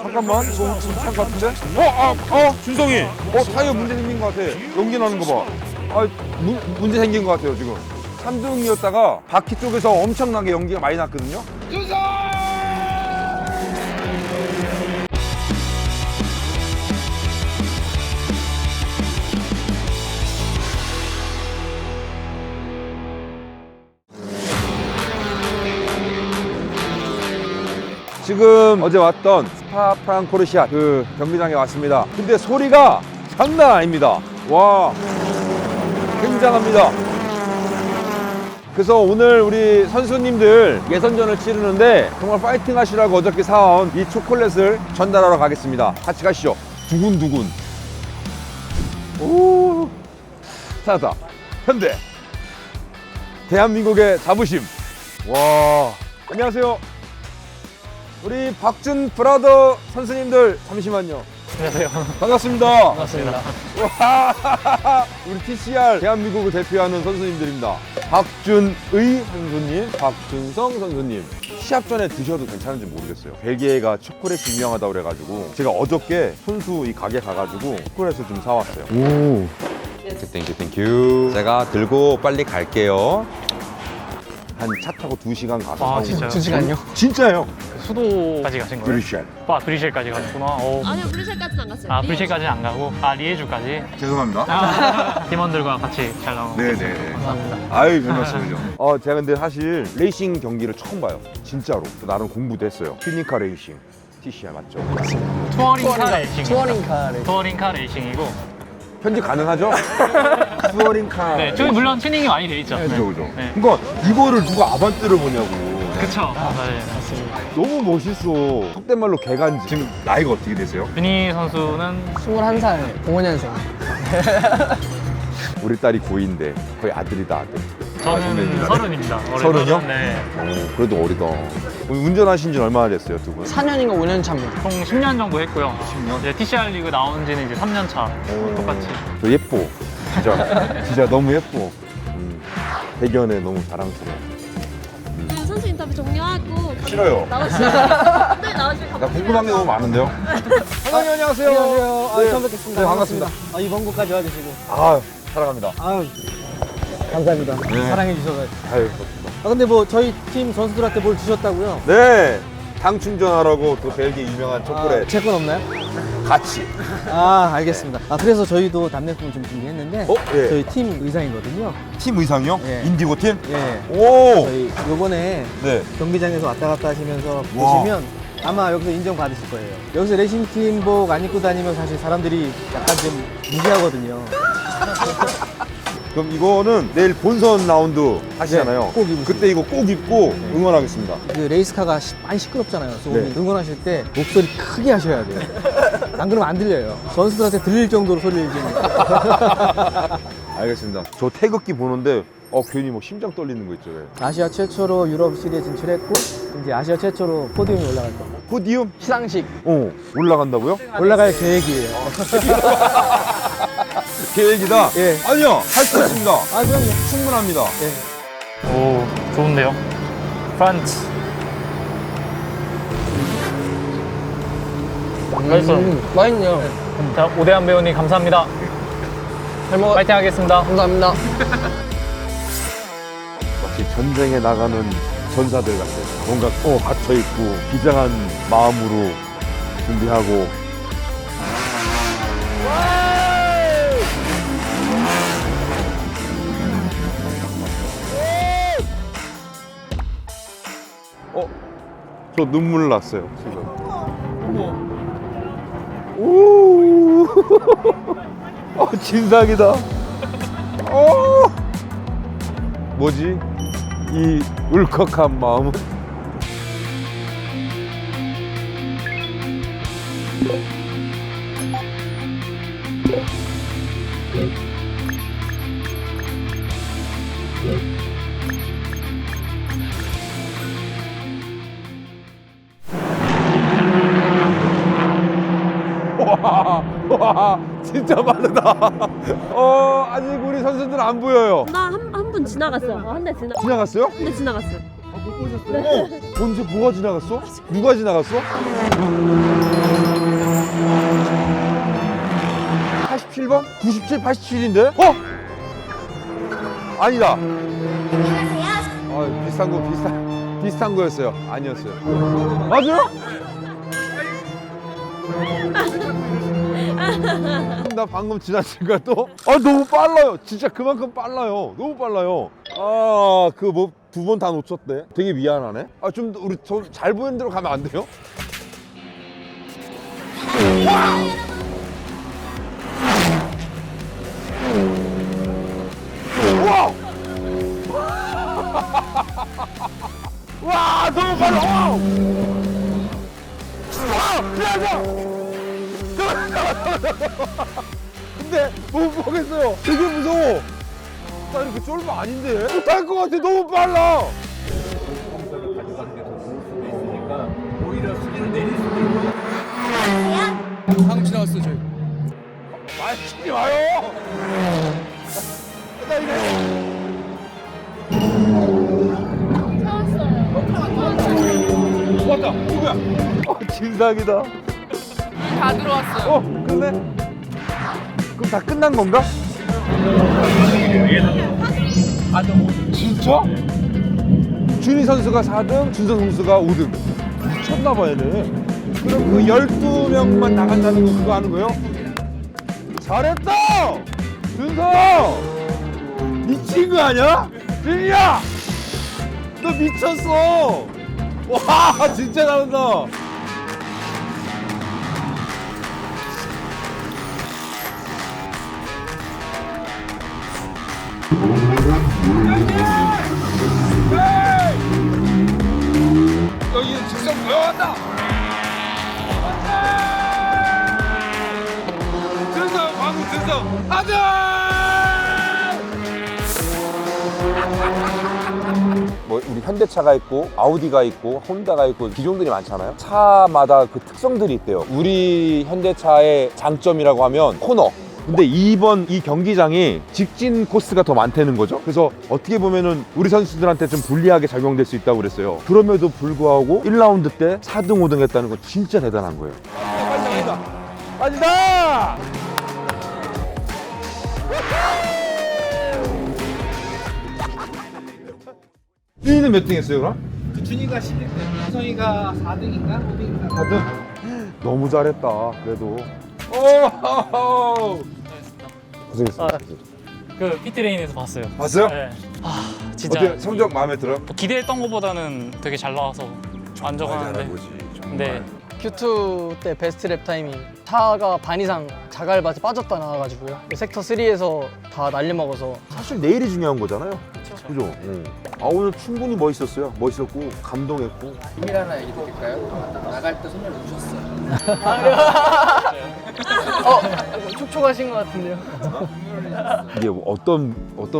잠깐만, 이거 괜찮은 것 같은데? 준성이! 타이어 문제 생긴 것 같아. 연기 나는 거 봐. 문제 생긴 것 같아요, 지금. 3등이었다가 바퀴 쪽에서 엄청나게 연기가 많이 났거든요? 지금 어제 왔던 스파 프랑코르시아 그 경기장에 왔습니다. 근데 소리가 장난 아닙니다. 와, 굉장합니다. 그래서 오늘 우리 선수님들 예선전을 치르는데 정말 파이팅 하시라고 어저께 사온 이 초콜릿을 전달하러 가겠습니다. 같이 가시죠. 두근두근. 오, 찾았다. 현대. 대한민국의 자부심. 와, 안녕하세요. 우리 박준 브라더 선수님들 잠시만요. 안녕하세요. 반갑습니다. 반갑습니다. 와, 우리 TCR 대한민국을 대표하는 선수님들입니다. 박준의 선수님, 박준성 선수님. 시합 전에 드셔도 괜찮은지 모르겠어요. 벨기에가 초콜릿이 유명하다고 그래가지고 제가 어저께 손수 이 가게 가가지고 초콜릿을 좀 사왔어요. 오, 땡큐. 제가 들고 빨리 갈게요. 한 차 타고 2시간 가서 진짜요? 2시간요? 진짜요? 수도까지 가신 거예요? 브리쉘. 브리셀까지 가셨구나. 아니요, 브뤼셀까지는 안 갔어요. 브리셀까지는 안 가고 리에주까지 죄송합니다. 팀원들과 같이 잘 나오고. 네네. 감사합니다. 아유, 별 말씀이죠. 제가 근데 사실 레이싱 경기를 처음 봐요. 진짜로. 나름 공부도 했어요. 튜닝카 레이싱. TCR 맞죠? 투어링카 레이싱. 투어링카 레이싱이고. 편집 가능하죠? 투어링카. 네, 저기 물론 튜닝이 많이 돼 있죠. 그죠, 그죠. 네. 그러니까 이거를 누가 아반떼를 보냐고. 그쵸. 네, 맞습니다. 너무 멋있어. 속된 말로 개간지. 지금 나이가 어떻게 되세요? 윤희 선수는 21살 05년생. 우리 딸이 고2인데 거의 아들이다, 아들. 저는 선배님이라네. 30입니다. 서른이요? 네. 오, 그래도 어리다. 운전하신 지는 얼마나 됐어요, 두 분? 4년인가 5년 차입니다. 총 10년 정도 했고요. 10년? 이제 TCR 리그 나온 지는 이제 3년 차. 똑같이. 저 예뻐. 진짜 너무 예뻐. 대견해, 너무 자랑스러워. 선수 인터뷰 종료하고 싫어요. 나오시면 네, 나오시면 나 궁금한 게 너무 많은데요? 선생님 안녕하세요. 안녕하세요. 네. 처음 뵙겠습니다. 네, 반갑습니다. 이번 곳까지 와주시고. 사랑합니다. 감사합니다. 네. 사랑해 주셔서. 그렇습니다. 근데 뭐 저희 팀 선수들한테 뭘 주셨다고요? 네. 당 충전하라고 또 벨기에 유명한 초콜릿 제 건 없나요? 같이. 알겠습니다. 그래서 저희도 답례품을 좀 준비했는데 예. 저희 팀 의상이거든요. 팀 의상이요? 예. 인디고 팀? 예. 오! 저희 요번에 네. 경기장에서 왔다 갔다 하시면서 와. 보시면 아마 여기서 인정받으실 거예요. 여기서 레이싱팀복 안 입고 다니면 사실 사람들이 약간 좀 무시하거든요. 그럼 이거는 내일 본선 라운드 하시잖아요. 네, 꼭 입으시고. 그때 이거 꼭 입고 응원하겠습니다. 그 레이스카가 많이 시끄럽잖아요. 소음이. 네. 응원하실 때 목소리 크게 하셔야 돼요. 안 그러면 안 들려요. 선수들한테 들릴 정도로 소리를 지르니까. 알겠습니다. 저 태극기 보는데 괜히 뭐 심장 떨리는 거 있죠. 왜. 아시아 최초로 유럽 시리에 진출했고 이제 아시아 최초로 포디움에 올라갈 겁니다. 포디움? 시상식 올라간다고요? 올라갈 계획이에요. 계획이다? 예. 아니요, 할 수 있습니다. 그럼요. 충분합니다. 예. 오, 좋은데요? 프란츠. 맛있어요. 맛있네요. 자, 오대한 배우님 감사합니다. 잘 먹어. 파이팅 하겠습니다. 감사합니다. 마치 전쟁에 나가는 전사들 같아요. 뭔가 갇혀있고 비장한 마음으로 준비하고. 저 눈물 났어요, 지금. 오! 진상이다. 뭐지? 이 울컥한 마음은? 와, 진짜 빠르다. 아직 우리 선수들 안 보여요. 나 한 분 지나갔어요. 한 대 지나갔어요? 지나갔어요. 언제 뭐가 지나갔어? 누가 지나갔어? 97, 87인데? 어? 아니다. 아, 비슷한 거였어요. 아니었어요. 맞아요? 나 방금 지나친 거야 또? 아, 너무 빨라요. 진짜 그만큼 빨라요. 너무 빨라요. 아, 그 뭐 두 번 다 놓쳤대. 되게 미안하네. 아, 좀 우리 잘 보이는 대로 가면 안 돼요? 와! 와, 너무 빨라. 와! 근데 못 보겠어요. 되게 무서워. 나 이렇게 쫄면 아닌데? 못할 것 같아. 너무 빨라. 방금 지나갔어요 저희. 말 치지 마요. 나 이래. 왔다. 누구야? 진상이다. 다 들어왔어요. 끝내? 그럼 다 끝난 건가? 진짜? 준희 선수가 4등, 준성 선수가 5등. 미쳤나봐 얘네. 그럼 그 12명만 나간다는 거 그거 하는 거예요? 잘했다! 준성! 미친 거 아니야? 준이야! 너 미쳤어! 와, 진짜 잘한다! 여기 즉석 모여왔다. 즉석 방금 즉석 아들. 뭐 우리 현대차가 있고 아우디가 있고 혼다가 있고 기종들이 많잖아요. 차마다 그 특성들이 있대요. 우리 현대차의 장점이라고 하면 코너. 근데 이번 이 경기장이 직진 코스가 더 많다는 거죠. 그래서 어떻게 보면은 우리 선수들한테 좀 불리하게 작용될 수 있다고 그랬어요. 그럼에도 불구하고 1라운드 때 4등, 5등 했다는 건 진짜 대단한 거예요. 빠진다! 빠진다! 준이는 몇 등 했어요, 그럼? 준이가 11등, 수성이가 4등인가 5등인가. 4등? 너무 잘했다, 그래도. 오! 고생했어. 그 피트레인에서 봤어요. 봤어요? 네. 진짜 어때? 성적 마음에 들어요? 기대했던 것보다는 되게 잘 나와서 만족하는데. 네. Q2 때 베스트 랩 타임이 차가 반 이상 자갈밭에 빠졌다 나와가지고요. 섹터 3에서 다 날려먹어서 사실 내일이 중요한 거잖아요. 그죠? 응. 아, 오늘 충분히 멋있었어요. 멋있었고 감동했고. 비밀 하나 얘기 드릴까요? 나갈 때 손을 놓으셨어요. 촉촉하신 것 같은데요. 이게 어떤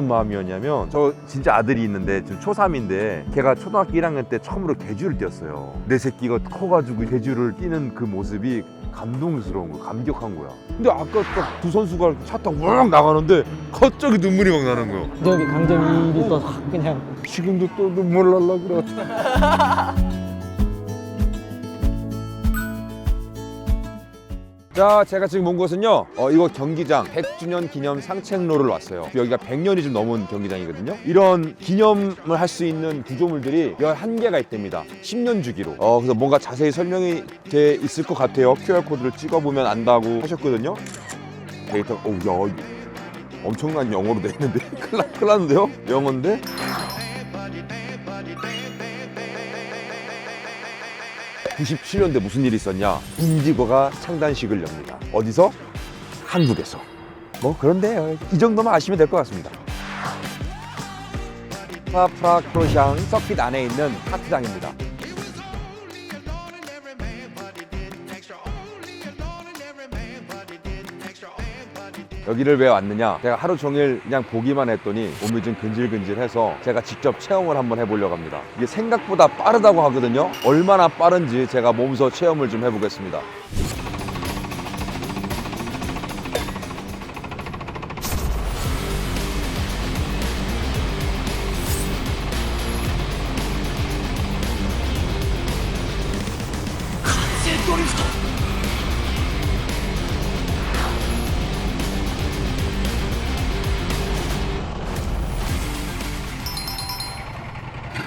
마음이었냐면 저 진짜 아들이 있는데 지금 초3인데 걔가 초등학교 1학년 때 처음으로 계주를 뛰었어요. 내 새끼가 커가지고 계주를 뛰는 그 모습이 감동스러운 거야. 감격한 거야. 근데 아까 딱 두 선수가 차 타고 우왕 나가는데 갑자기 눈물이 막 나는 거야. 여기 강점이 또 확 그냥 지금도 또 눈물 날라 그래. 자, 제가 지금 온 곳은요, 이거 경기장 100주년 기념 상책로를 왔어요. 여기가 100년이 좀 넘은 경기장이거든요. 이런 기념을 할 수 있는 구조물들이 11개가 있답니다. 10년 주기로. 그래서 뭔가 자세히 설명이 돼 있을 것 같아요. QR코드를 찍어보면 안다고 하셨거든요. 데이터, 야, 엄청난 영어로 돼 있는데. 큰일 났는데요? 영어인데? (97년대) 무슨 일이 있었냐? 인디고가 창단식을 엽니다. 어디서? 한국에서. 뭐 그런데 이 정도만 아시면 될 것 같습니다. 프라크로샹 서킷 안에 있는 카트장입니다. 여기를 왜 왔느냐? 제가 하루 종일 그냥 보기만 했더니 몸이 좀 근질근질해서 제가 직접 체험을 한번 해보려고 합니다. 이게 생각보다 빠르다고 하거든요. 얼마나 빠른지 제가 몸소 체험을 좀 해보겠습니다.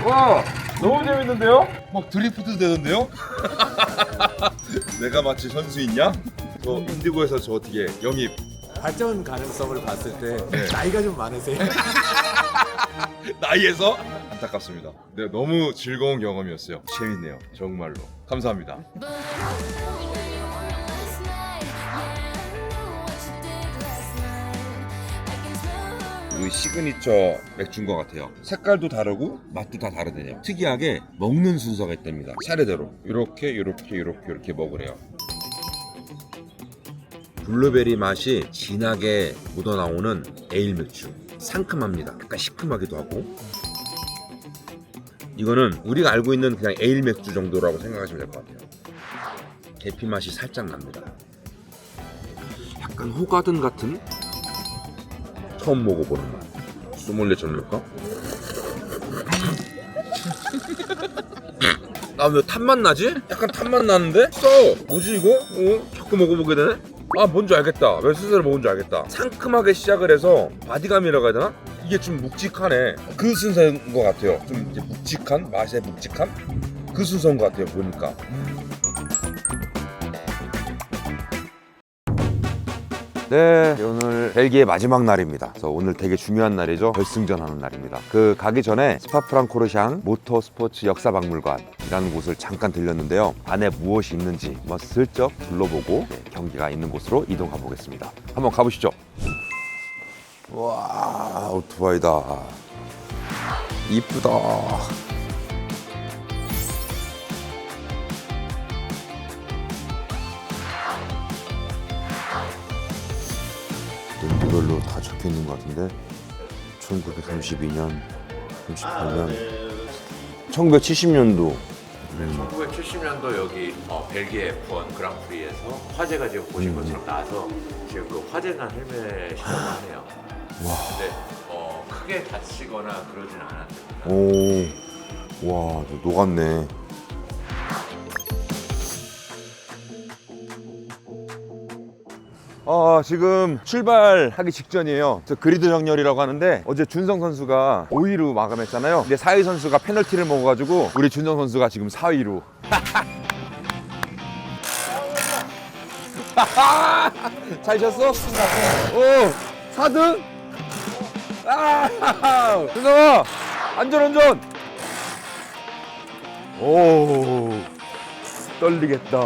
와, 너무 재밌는데요? 막 드리프트 되는데요? 내가 마치 선수있냐? 저 인디고에서 저 어떻게 영입 발전 가능성을 봤을 때 나이가 좀 많으세요? 나이에서 안타깝습니다. 네, 너무 즐거운 경험이었어요. 재밌네요. 정말로. 감사합니다. 이 시그니처 맥주인 것 같아요. 색깔도 다르고 맛도 다 다르대요. 특이하게 먹는 순서가 있답니다. 차례대로 이렇게 먹으래요. 블루베리 맛이 진하게 묻어나오는 에일 맥주. 상큼합니다. 약간 시큼하기도 하고. 이거는 우리가 알고 있는 그냥 에일 맥주 정도라고 생각하시면 될 것 같아요. 계피 맛이 살짝 납니다. 약간 호가든 같은? 처음 먹어보는 맛. 소믈리에 전일까? 아, 왜 탄맛 나지? 약간 탄맛 나는데? 뭐지 이거? 자꾸 먹어보게 되네? 아, 뭔지 알겠다. 왜 스스로 먹은지 알겠다. 상큼하게 시작을 해서 바디감이라고 해야 되나? 이게 좀 묵직하네. 그 순서인 것 같아요. 좀 이제 묵직한? 맛의 묵직함? 그 순서인 것 같아요, 보니까. 네, 오늘 벨기에 마지막 날입니다. 그래서 오늘 되게 중요한 날이죠. 결승전하는 날입니다. 그 가기 전에 스파프랑코르샹 모터스포츠 역사박물관이라는 곳을 잠깐 들렸는데요. 안에 무엇이 있는지 한번 슬쩍 둘러보고 경기가 있는 곳으로 이동가 보겠습니다. 한번 가보시죠. 와, 오토바이다. 이쁘다. 연도별로 다 적혀 있는 것 같은데 1932년, 38년, 1970년도. 1970년도 여기 벨기에 F1 그랑프리에서 화재가 지금 보신 것처럼 나서 지금 그 화재난 헬멧이라고 하네요. 근데 크게 다치거나 그러진 않았습니다. 오, 와, 녹았네. 지금 출발하기 직전이에요. 저 그리드 정렬이라고 하는데 어제 준성 선수가 5위로 마감했잖아요. 근데 4위 선수가 페널티를 먹어가지고 우리 준성 선수가 지금 4위로. 잘 쳤어? 오, 4등? 준성아, 안전운전! 오, 떨리겠다.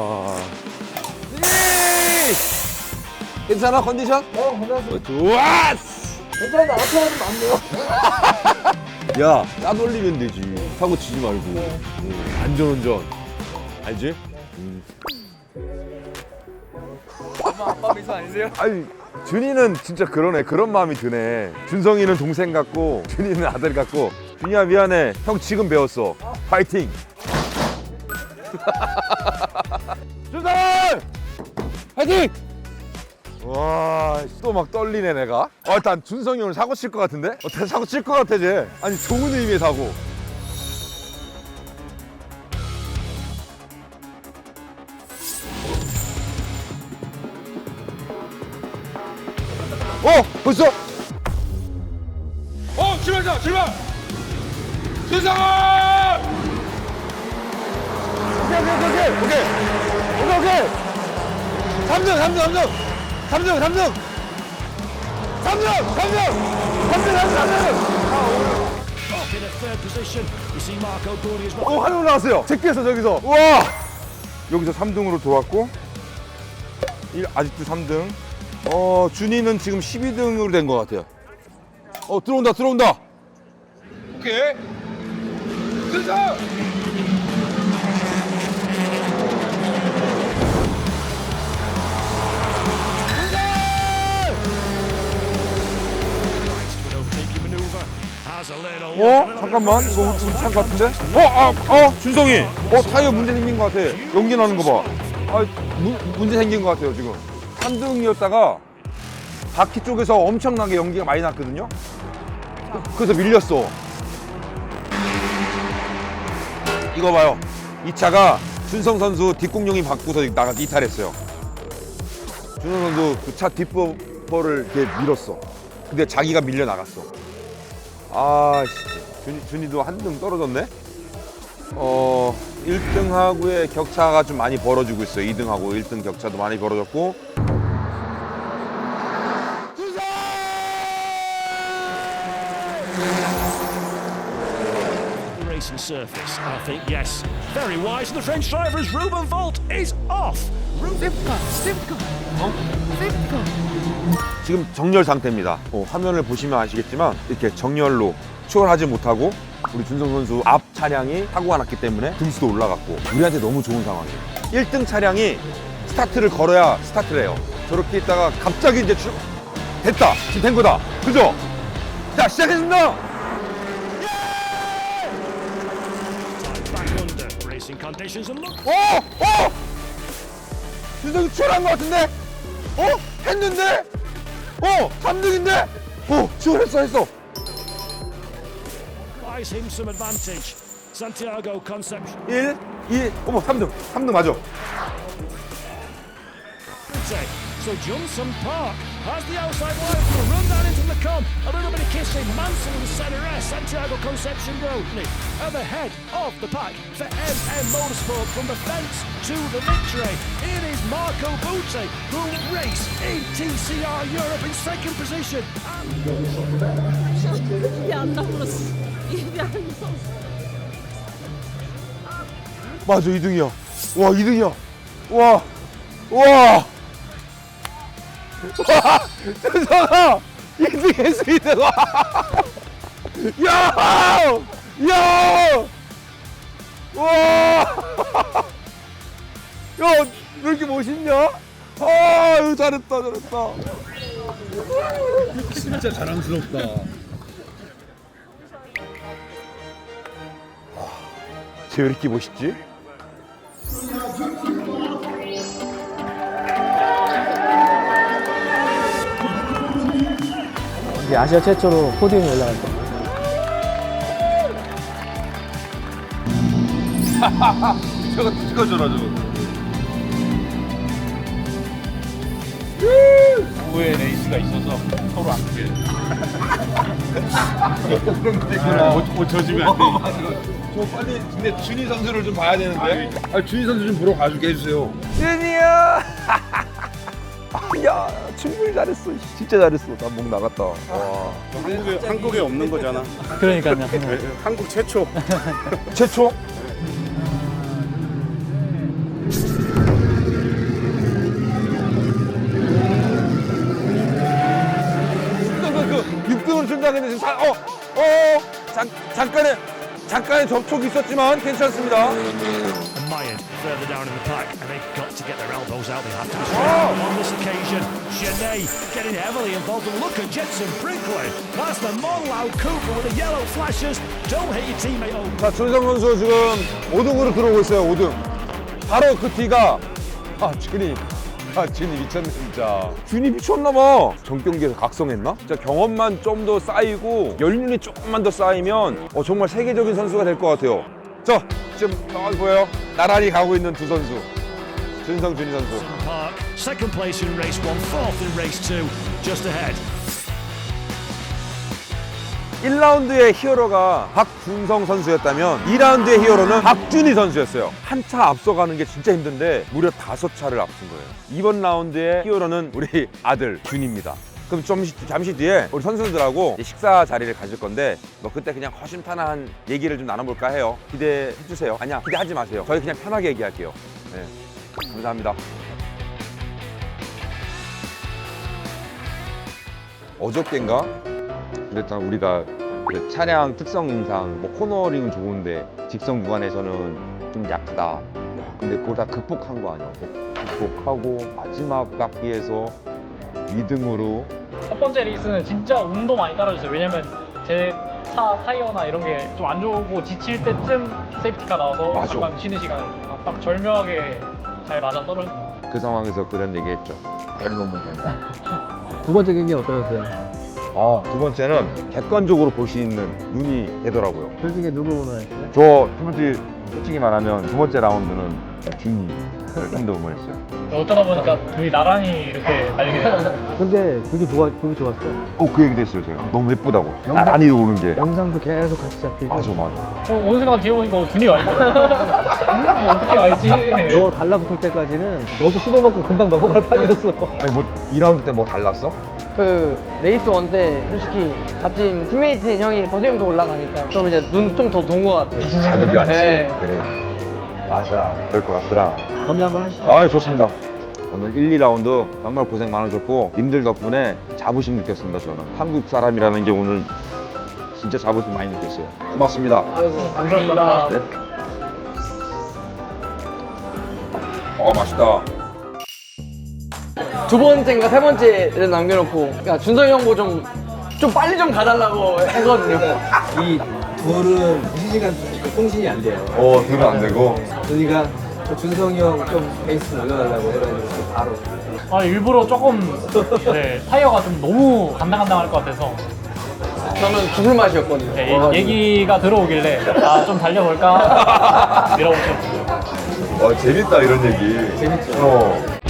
괜찮아, 컨디션? 괜찮았어. 좋았어! 괜찮은데 앞에 하면 안 돼요? 야, 따돌리면 되지. 사고 치지 말고. 안전운전. 알지? 아빠 미소 아니세요? 아니, 준이는 진짜 그러네. 그런 마음이 드네. 준성이는 동생 같고, 준이는 아들 같고. 준이야, 미안해. 형 지금 배웠어. 파이팅! 준성! 파이팅! 와, 또 막 떨리네 내가. 일단 준성이 오늘 사고 칠 것 같은데? 사고 칠 것 같아 쟤. 아니, 좋은 의미의 사고. 벌써? 출발자, 출발! 준성아! 오케이. 3등. 하늘 올라왔어요. 제끼에서 저기서. 우와! 여기서 3등으로 돌았고, 아직도 3등. 준이는 지금 12등으로 된 것 같아요. 들어온다. 오케이. 준성! 잠깐만, 이거 괜찮은 것 같은데? 준성이! 타이어 문제 생긴 것 같아. 연기 나는 거 봐. 문제 생긴 것 같아요, 지금. 3등이었다가 바퀴 쪽에서 엄청나게 연기가 많이 났거든요? 그래서 밀렸어. 이거 봐요. 이 차가 준성 선수 뒷공룡이 바꾸서 이탈했어요. 준성 선수 그 차 뒷버퍼를 이렇게 밀었어. 근데 자기가 밀려 나갔어. 씨. 준이도 한 등 떨어졌네. 1등하고의 격차가 좀 많이 벌어지고 있어요. 2등하고 1등 격차도 많이 벌어졌고. Racing surface, I think, yes. Very wise, and the French driver's Ruben Volt is off. 지금 정렬 상태입니다. 화면을 보시면 아시겠지만 이렇게 정렬로 추월하지 못하고 우리 준성 선수 앞 차량이 사고가 났기 때문에 등수도 올라갔고 우리한테 너무 좋은 상황이에요. 1등 차량이 스타트를 걸어야 스타트를 해요. 저렇게 있다가 갑자기 이제 됐다! 지금 된 거다! 그죠? 자, 시작했습니다! Back under. Racing conditions and look. 준성이 추월한 것 같은데? 했는데? 3등인데? 추월했어. Buys him some advantage. Santiago Conception. 1, 2, 3등 맞아. So Johnson Park has the outside line for a run down into the con. A little bit of kissing. Manson in the centre S. Santiago Conception Road. At the head of the pack for MM Motorsport from the fence to the victory. It is Marco Butti who will race in TCR Europe in second position. 입이 안 다물었어. 입이 안 다물었어. 맞아, 2등이야. 와, 2등이야. 와. 준성아! 2등 했어, 2등. 야! 와! 야, 왜 이렇게 멋있냐? 이거 잘했다. 진짜 자랑스럽다. 쟤 왜 이렇게 멋있지? 이게 아시아 최초로 포디움에 올라갈 때. 저거 찍어줘라, 저거. 후에 레이스가 있어서 서로 안 크게. 그런 거 있구나. 못 쳐지면 안 돼. 저 빨리 근데 준희 선수를 좀 봐야 되는데. 준희 선수 좀 보러 가주게 해주세요. 준이야! 야, 충분히 잘했어. 진짜 잘했어. 난 목 나갔다. 와. 한국에 없는 거잖아. 그러니까요. 한국 최초. 최초? 그 6등을 준다는데 지금 잠깐의 접촉이 있었지만 괜찮습니다. And Mayan further down in the pack, and they've got to get their elbows out. They have to be strong on this occasion. Genet getting heavily involved. And look at Jensen Brinkley. That's the Monlau Cooper with the yellow flashes. Don't hit your teammate. Oh. 자, 준성 선수 지금 5등으로 들어오고 있어요. 5등. 바로 그 뒤가 준이 미쳤네 진짜. 준이 미쳤나봐. 전 경기에서 각성했나? 진짜 경험만 좀 더 쌓이고 연륜이 조금만 더 쌓이면 정말 세계적인 선수가 될 것 같아요. 자, 지금 보여요? 나란히 가고 있는 두 선수. 준성, 준희 선수. Park, second place in race 1, fourth in race 2, just ahead. 1라운드의 히어로가 박준성 선수였다면 2라운드의 히어로는 박준희 선수였어요. 한 차 앞서가는 게 진짜 힘든데 무려 5차를 앞선 거예요. 이번 라운드의 히어로는 우리 아들 준입니다. 그럼 잠시 뒤에 우리 선수들하고 식사 자리를 가질 건데 그때 그냥 허심탄회한 얘기를 좀 나눠볼까 해요. 기대해 주세요. 아니야, 기대하지 마세요. 저희 그냥 편하게 얘기할게요. 네, 감사합니다. 어저께인가? 일단 우리가 그 차량 특성 인상, 코너링은 좋은데 직선 구간에서는 좀 약하다. 근데 그걸 다 극복한 거 아니야? 극복하고 마지막 바퀴에서 2등으로. 첫 번째 레이스는 진짜 운도 많이 따라줬어요. 왜냐면 제 차 타이어나 이런 게 좀 안 좋고 지칠 때쯤 세이프티카 나와서 맞아. 잠깐 쉬는 시간에 딱 절묘하게 잘 맞아 떨어졌어요. 그 상황에서 그런 얘기 했죠. 두 번째 경기 어떠셨어요? 두 번째는 객관적으로 볼 수 있는 눈이 되더라고요. 솔직히 누구 보나 했어요? 저 솔직히 말하면 두 번째 라운드는 팀이 형도 응원했어요. 어쩌다 보니까 둘이 나란히 이렇게 달리게 됐어요. 근데 그게 좋았어. 그 얘기도 했어요 제가. 너무 예쁘다고. 나란히 오는 게. 영상도 계속 같이 잡히고. 맞아. 오는 순간 뒤에 보니까 준이 와 있어. 어떻게 알지? 너 달라붙을 때까지는 너도 씹어먹고 금방 넘어갈 판이었어. 아니 뭐 2라운드 때 뭐 달랐어? 그 레이스 1 때 솔직히 같은 팀메이트인 형이 버디형도 올라가니까 좀 이제 눈 좀 더 돈 것 같아요. 자극이 왔지. 네. 그래. 맞아. 그럴 것 같더라. 건배 한번 하시죠. 아 좋습니다. 오늘 1, 2라운드 정말 고생 많으셨고 님들 덕분에 자부심 느꼈습니다. 저는 한국 사람이라는 게 오늘 진짜 자부심 많이 느꼈어요. 고맙습니다. 감사합니다. 네. 맛있다. 두 번째인가 세 번째를 남겨놓고 야 준성이 형 뭐 좀 빨리 좀 가달라고 했거든요. 이 둘은 시간 통신이 안 돼요. 들으면 안 되고. 그러니까 준성이 형 좀 베이스 올려달라고 해가지고 바로. 아 일부러 조금 네, 타이어가 좀 너무 간당간당할 것 같아서 저는 죽을 맛이었거든요. 네, 얘기가 들어오길래 아 좀 달려볼까 밀어보셨어요. 재밌다 이런 얘기. 재밌죠.